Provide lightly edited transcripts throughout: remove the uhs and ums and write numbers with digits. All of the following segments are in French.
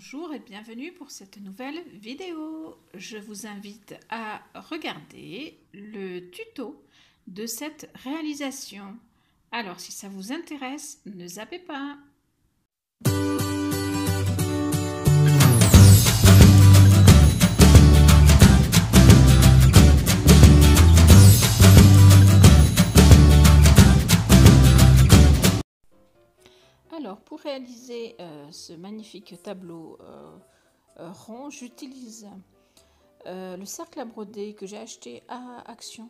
Bonjour et bienvenue pour cette nouvelle vidéo. Je vous invite à regarder le tuto de cette réalisation. Alors si ça vous intéresse, ne zappez pas. Alors pour réaliser ce magnifique tableau rond, j'utilise le cercle à broder que j'ai acheté à Action.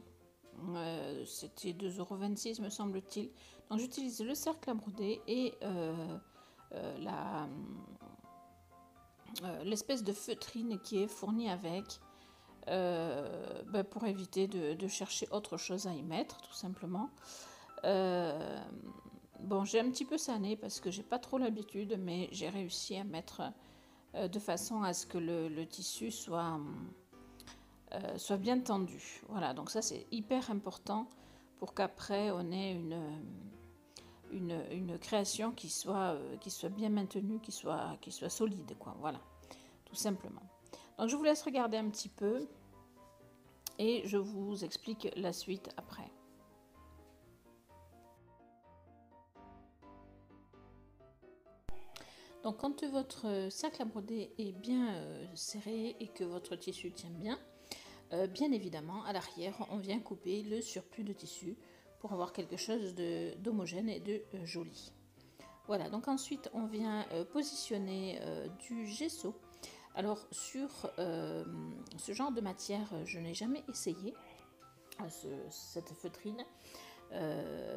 C'était 2,26 € me semble-t-il. Donc j'utilise le cercle à broder et l'espèce de feutrine qui est fournie avec pour éviter de chercher autre chose à y mettre tout simplement. Bon, j'ai un petit peu sané parce que j'ai pas trop l'habitude, mais j'ai réussi à mettre de façon à ce que le tissu soit bien tendu. Voilà, donc ça c'est hyper important pour qu'après on ait une création qui soit bien maintenue, qui soit solide, quoi. Voilà, tout simplement. Donc je vous laisse regarder un petit peu et je vous explique la suite après. Donc quand votre cercle à broder est bien serré et que votre tissu tient bien, bien évidemment à l'arrière on vient couper le surplus de tissu pour avoir quelque chose d'homogène et de joli. Voilà, donc ensuite on vient positionner du gesso. Alors sur ce genre de matière je n'ai jamais essayé cette feutrine.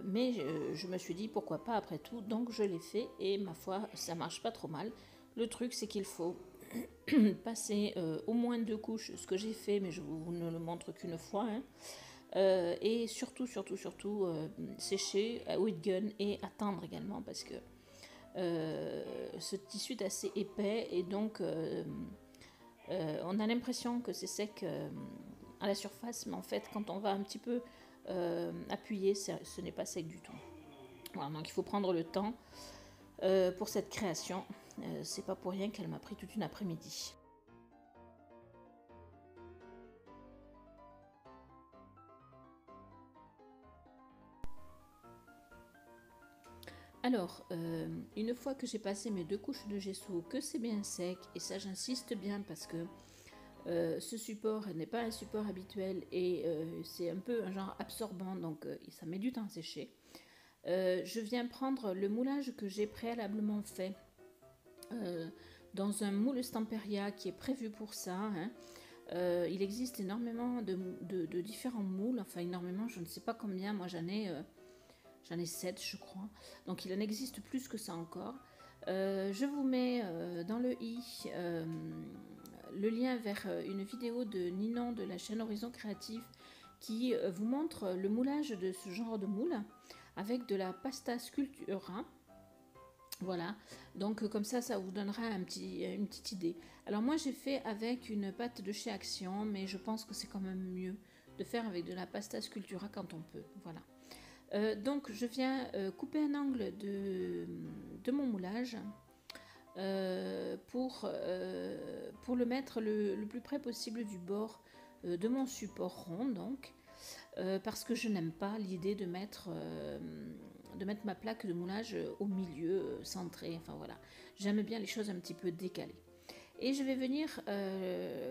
Mais je me suis dit pourquoi pas après tout, donc je l'ai fait et ma foi ça marche pas trop mal. Le truc c'est qu'il faut passer au moins 2 couches, ce que j'ai fait mais je vous ne le montre qu'une fois, hein. Et surtout sécher à heat gun et attendre également parce que ce tissu est assez épais et donc on a l'impression que c'est sec à la surface, mais en fait quand on va un petit peu appuyer, ce n'est pas sec du tout. Voilà, donc il faut prendre le temps pour cette création. C'est pas pour rien qu'elle m'a pris toute une après-midi. Alors, une fois que j'ai passé mes 2 couches de gesso, que c'est bien sec, et ça j'insiste bien parce que ce support n'est pas un support habituel et c'est un peu un genre absorbant, donc ça met du temps à sécher. Je viens prendre le moulage que j'ai préalablement fait dans un moule Stamperia qui est prévu pour ça, hein. Il existe énormément de différents moules, enfin énormément, je ne sais pas combien, moi j'en ai 7 je crois, donc il en existe plus que ça encore. Je vous mets dans le i le lien vers une vidéo de Ninon de la chaîne Horizon Créatif qui vous montre le moulage de ce genre de moule avec de la pasta Sculptura. Voilà, donc comme ça vous donnera une petite idée. Alors moi j'ai fait avec une pâte de chez Action, mais je pense que c'est quand même mieux de faire avec de la pasta Sculptura quand on peut. Voilà. Donc je viens couper un angle de mon moulage pour le mettre le plus près possible du bord de mon support rond, donc parce que je n'aime pas l'idée de mettre ma plaque de moulage au milieu, centrée, enfin voilà. J'aime bien les choses un petit peu décalées. Et je vais venir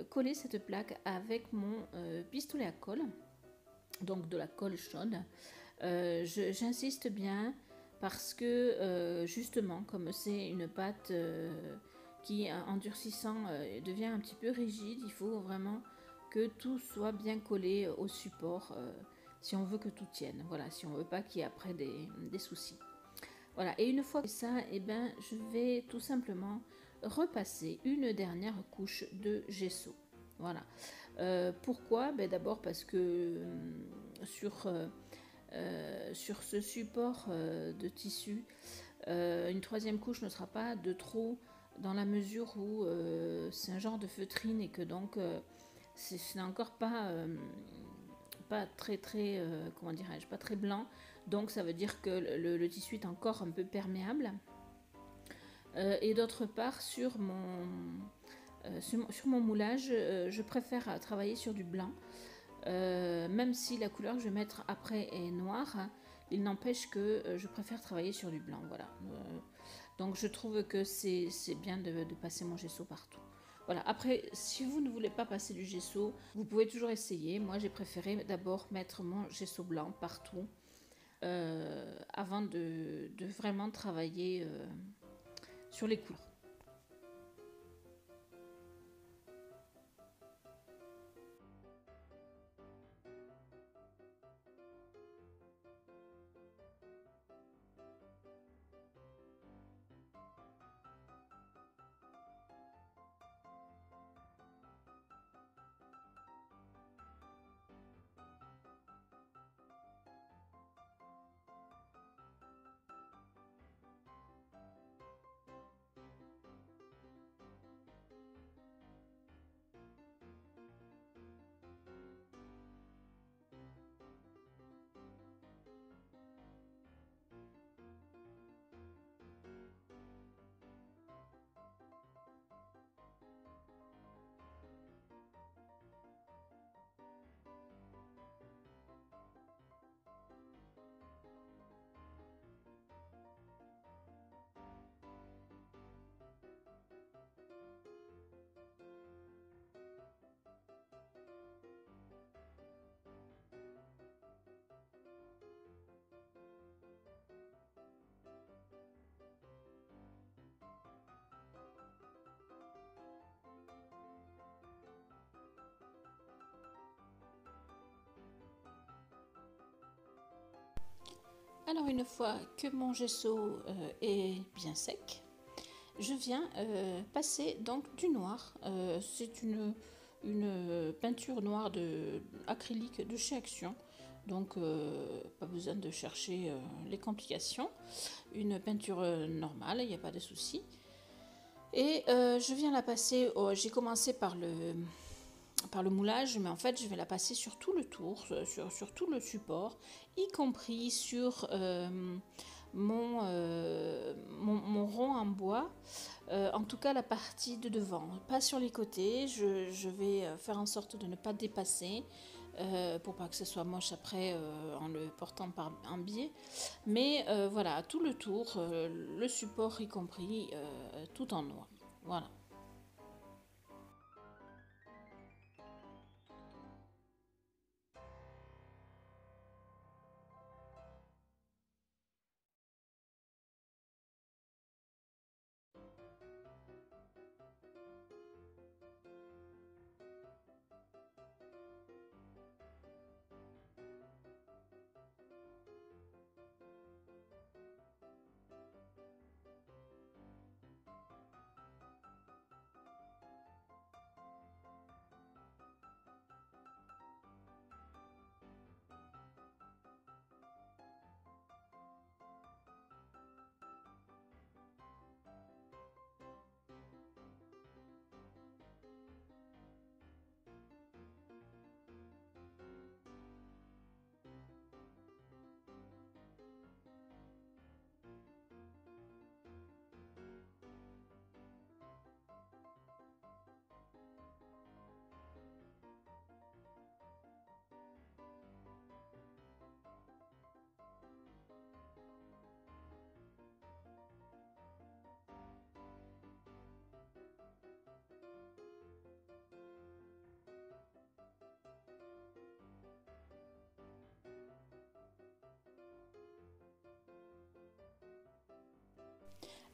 coller cette plaque avec mon pistolet à colle, donc de la colle chaude. J'insiste bien parce que justement, comme c'est une pâte qui, en durcissant, devient un petit peu rigide, il faut vraiment que tout soit bien collé au support si on veut que tout tienne. Voilà, si on veut pas qu'il y ait après des soucis. Voilà, et une fois que ça, eh ben, je vais tout simplement repasser une dernière couche de gesso. Voilà. Pourquoi? Ben, d'abord parce que sur ce support de tissu, une 3e couche ne sera pas de trop dans la mesure où c'est un genre de feutrine et que donc ce n'est encore pas très comment dirais-je, pas très blanc, donc ça veut dire que le tissu est encore un peu perméable. Et d'autre part, sur mon moulage, je préfère travailler sur du blanc. Même si la couleur que je vais mettre après est noire, il n'empêche que je préfère travailler sur du blanc. Voilà. Donc je trouve que c'est bien de passer mon gesso partout. Voilà. Après, si vous ne voulez pas passer du gesso, vous pouvez toujours essayer. Moi, j'ai préféré d'abord mettre mon gesso blanc partout avant de vraiment travailler sur les couleurs. Alors une fois que mon gesso est bien sec, je viens passer donc du noir. C'est une peinture noire acrylique de chez Action. Donc pas besoin de chercher les complications. Une peinture normale, il n'y a pas de souci. Et je viens la passer, j'ai commencé par le moulage, mais en fait je vais la passer sur tout le tour, sur tout le support, y compris sur mon rond en bois, en tout cas la partie de devant, pas sur les côtés. Je vais faire en sorte de ne pas dépasser pour pas que ce soit moche après en le portant par un biais, mais voilà, tout le tour, le support y compris, tout en noir, voilà.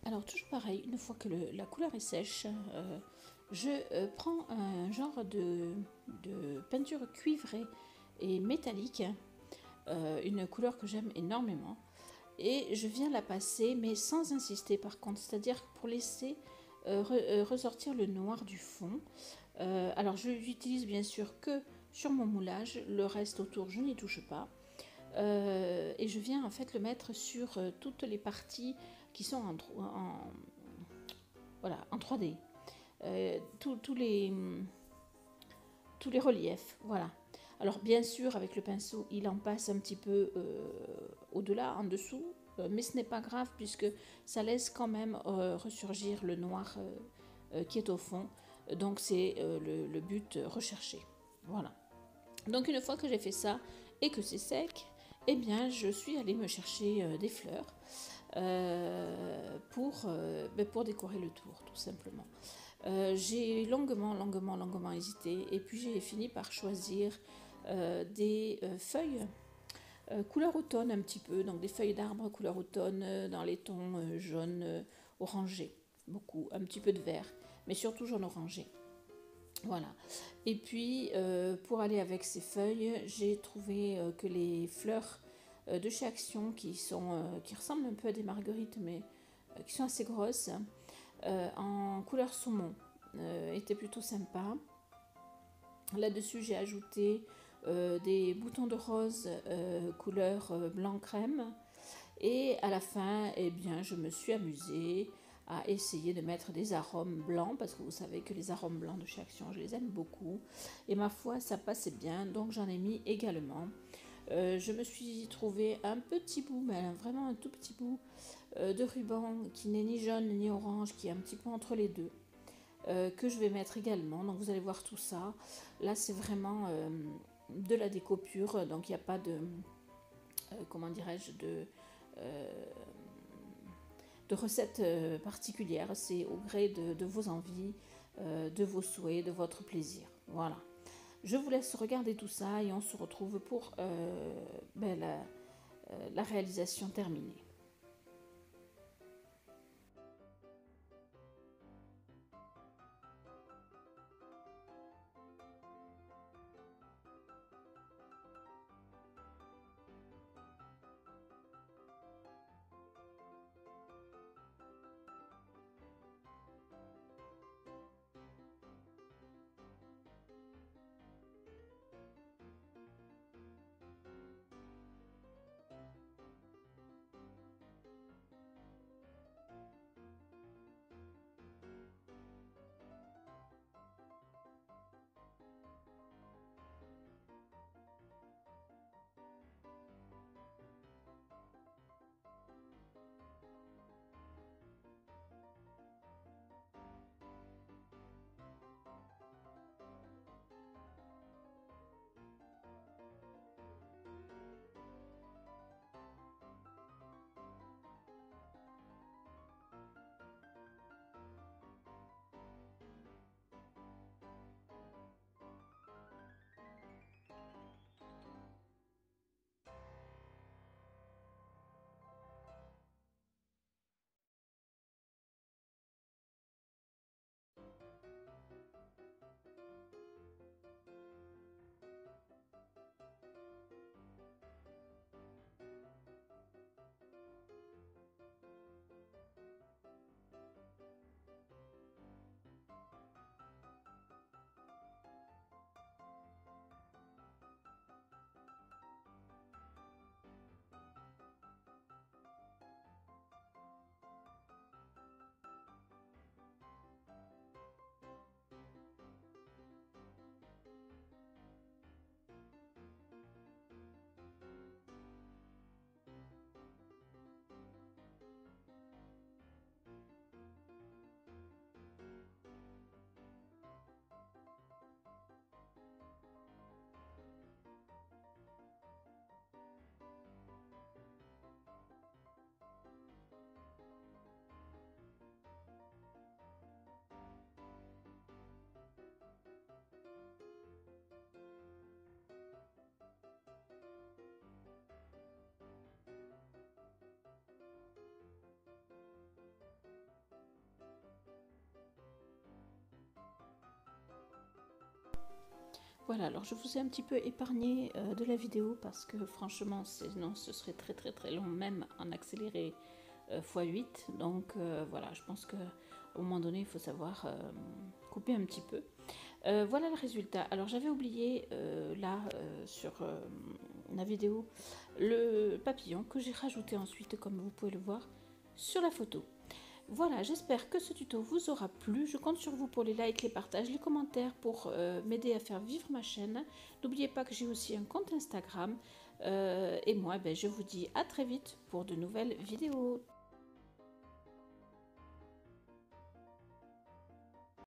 Alors toujours pareil, une fois que la couleur est sèche, je prends un genre de peinture cuivrée et métallique, une couleur que j'aime énormément, et je viens la passer, mais sans insister par contre, c'est-à-dire pour laisser ressortir le noir du fond. Alors je l'utilise bien sûr que sur mon moulage, le reste autour je n'y touche pas. Et je viens en fait le mettre sur toutes les parties qui sont voilà, en 3D. Tous les reliefs, voilà. Alors bien sûr avec le pinceau il en passe un petit peu au-delà, en dessous, mais ce n'est pas grave puisque ça laisse quand même ressurgir le noir qui est au fond. Donc c'est le but recherché. Voilà. Donc une fois que j'ai fait ça et que c'est sec, eh bien je suis allée me chercher des fleurs pour décorer le tour, tout simplement. J'ai longuement hésité et puis j'ai fini par choisir des feuilles couleur automne un petit peu, donc des feuilles d'arbre couleur automne dans les tons jaune orangé, beaucoup, un petit peu de vert, mais surtout jaune orangé. Voilà. Et puis pour aller avec ces feuilles, j'ai trouvé que les fleurs de chez Action qui ressemblent un peu à des marguerites mais qui sont assez grosses en couleur saumon étaient plutôt sympas. Là-dessus j'ai ajouté des boutons de rose couleur blanc crème et à la fin eh bien, je me suis amusée à essayer de mettre des arômes blancs parce que vous savez que les arômes blancs de chez Action je les aime beaucoup et ma foi ça passait bien donc j'en ai mis également. Je me suis trouvé un petit bout, mais vraiment un tout petit bout de ruban qui n'est ni jaune ni orange, qui est un petit peu entre les deux, que je vais mettre également. Donc vous allez voir tout ça. Là c'est vraiment de la déco pure, donc il n'y a pas de, comment dirais-je, de recette particulière. C'est au gré de vos envies, de vos souhaits, de votre plaisir. Voilà. Je vous laisse regarder tout ça et on se retrouve pour la réalisation terminée. Voilà, alors je vous ai un petit peu épargné de la vidéo parce que franchement, sinon ce serait très long, même en accéléré x8. Donc voilà, je pense qu'à un moment donné, il faut savoir couper un petit peu. Voilà le résultat. Alors j'avais oublié là sur la vidéo le papillon que j'ai rajouté ensuite, comme vous pouvez le voir, sur la photo. Voilà, j'espère que ce tuto vous aura plu. Je compte sur vous pour les likes, les partages, les commentaires pour m'aider à faire vivre ma chaîne. N'oubliez pas que j'ai aussi un compte Instagram. Et moi, ben, je vous dis à très vite pour de nouvelles vidéos.